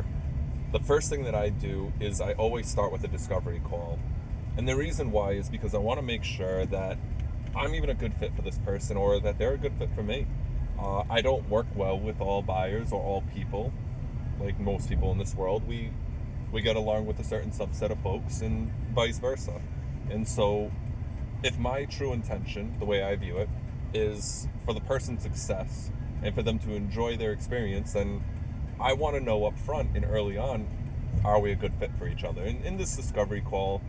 buyer, the first thing that I do is I always start with a discovery call. And the reason why is because I want to make sure that I'm even a good fit for this person or that they're a good fit for me. I don't work well with all buyers or all people. Like most people in this world, we get along with a certain subset of folks and vice versa. And so if my true intention, the way I view it, is for the person's success and for them to enjoy their experience, then I want to know up front and early on, are we a good fit for each other? And in this discovery call,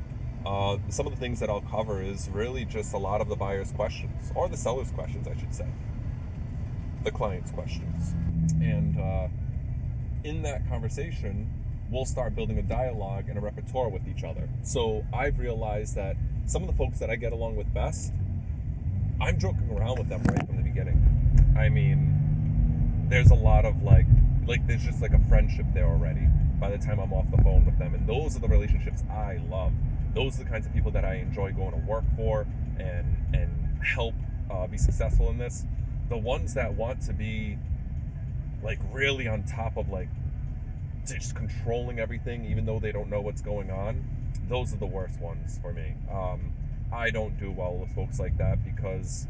some of the things that I'll cover is really just a lot of the buyer's questions, or the seller's questions, I should say, the client's questions. And in that conversation, we'll start building a dialogue and a repertoire with each other. So I've realized that some of the folks that I get along with best, I'm joking around with them right from the beginning. I mean, there's a lot of like there's just like a friendship there already by the time I'm off the phone with them. And those are the relationships I love. Those are the kinds of people that I enjoy going to work for and help be successful in this. The ones that want to be like really on top of like just controlling everything even though they don't know what's going on, those are the worst ones for me. I don't do well with folks like that because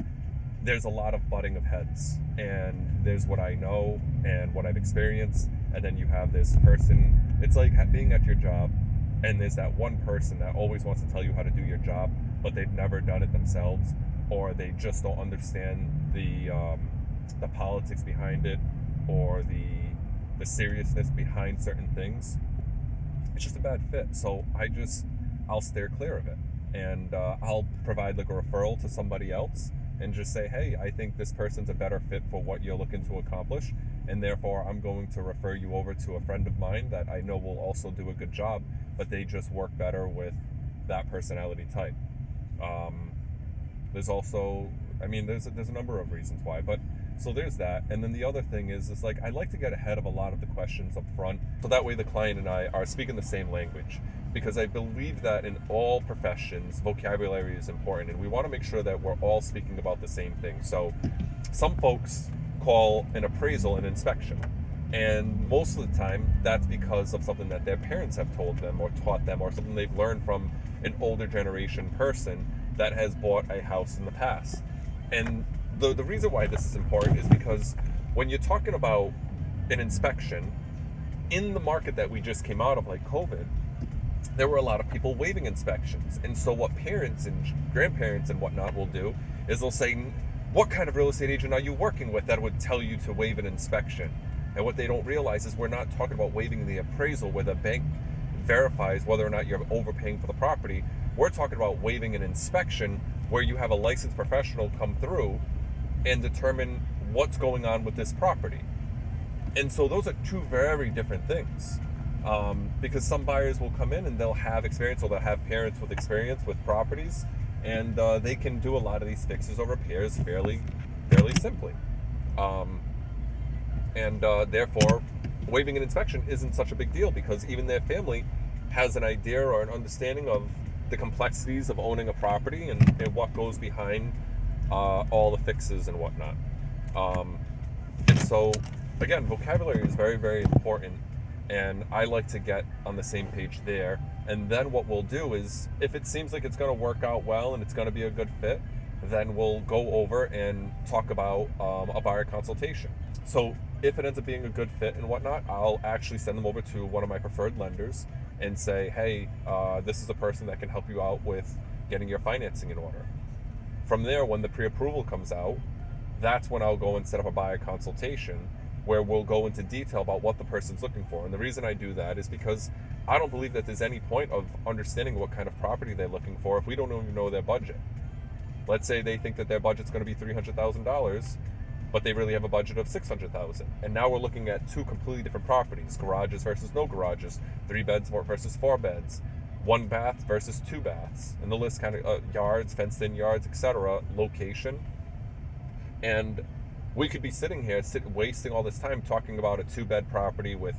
there's a lot of butting of heads, and there's what I know and what I've experienced, and then you have this person. It's like being at your job and there's that one person that always wants to tell you how to do your job, but they've never done it themselves, or they just don't understand the politics behind it, or the seriousness behind certain things. It's just a bad fit. So I'll steer clear of it, and I'll provide like a referral to somebody else and just say, hey, I think this person's a better fit for what you're looking to accomplish, and therefore I'm going to refer you over to a friend of mine that I know will also do a good job, but they just work better with that personality type. There's also, there's a number of reasons why, but so there's that. And then the other thing is like, I like to get ahead of a lot of the questions up front, so that way the client and I are speaking the same language, because I believe that in all professions, vocabulary is important, and we want to make sure that we're all speaking about the same thing. So some folks call an appraisal an inspection, and most of the time that's because of something that their parents have told them or taught them, or something they've learned from an older generation person that has bought a house in the past. And the reason why this is important is because when you're talking about an inspection, in the market that we just came out of, like COVID, there were a lot of people waiving inspections. And so what parents and grandparents and whatnot will do is they'll say, what kind of real estate agent are you working with that would tell you to waive an inspection? And what they don't realize is we're not talking about waiving the appraisal where the bank verifies whether or not you're overpaying for the property. We're talking about waiving an inspection where you have a licensed professional come through and determine what's going on with this property. And so those are two very different things. Because some buyers will come in and they'll have experience, or they'll have parents with experience with properties, and they can do a lot of these fixes or repairs fairly simply. Therefore, waiving an inspection isn't such a big deal, because even their family has an idea or an understanding of the complexities of owning a property and what goes behind all the fixes and whatnot. And so, again, vocabulary is very, very important, and I like to get on the same page there. And then what we'll do is, if it seems like it's going to work out well and it's going to be a good fit, then we'll go over and talk about a buyer consultation. So if it ends up being a good fit and whatnot, I'll actually send them over to one of my preferred lenders and say, hey, this is a person that can help you out with getting your financing in order. From there, when the pre-approval comes out, that's when I'll go and set up a buyer consultation where we'll go into detail about what the person's looking for. And the reason I do that is because I don't believe that there's any point of understanding what kind of property they're looking for if we don't even know their budget. Let's say they think that their budget's going to be $300,000, but they really have a budget of $600,000. And now we're looking at two completely different properties: garages versus no garages, 3 beds versus 4 beds, 1 bath versus 2 baths, and the list kind of yards, fenced-in yards, etc., location. And we could be sitting here wasting all this time talking about a 2-bed property with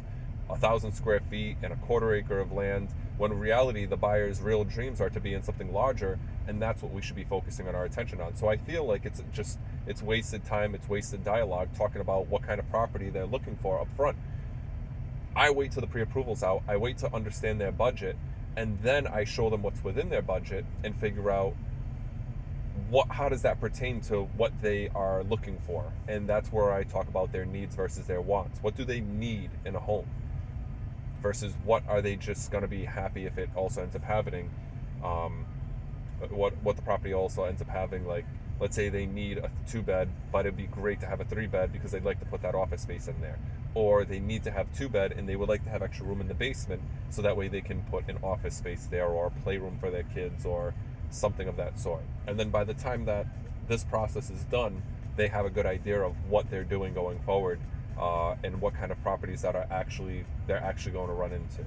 1,000 square feet and a 1/4 acre of land, when in reality the buyer's real dreams are to be in something larger, and that's what we should be focusing on our attention on. So I feel like it's wasted time, it's wasted dialogue talking about what kind of property they're looking for up front. I wait till the pre-approval's out. I wait to understand their budget, and then I show them what's within their budget and figure out how does that pertain to what they are looking for. And that's where I talk about their needs versus their wants. What do they need in a home versus what are they just going to be happy if it also ends up having, what the property also ends up having. Like, let's say they need a 2-bed, but it'd be great to have a 3-bed because they'd like to put that office space in there. Or they need to have 2-bed and they would like to have extra room in the basement so that way they can put an office space there or a playroom for their kids or something of that sort. And then by the time that this process is done, they have a good idea of what they're doing going forward, and what kind of properties that they're actually going to run into.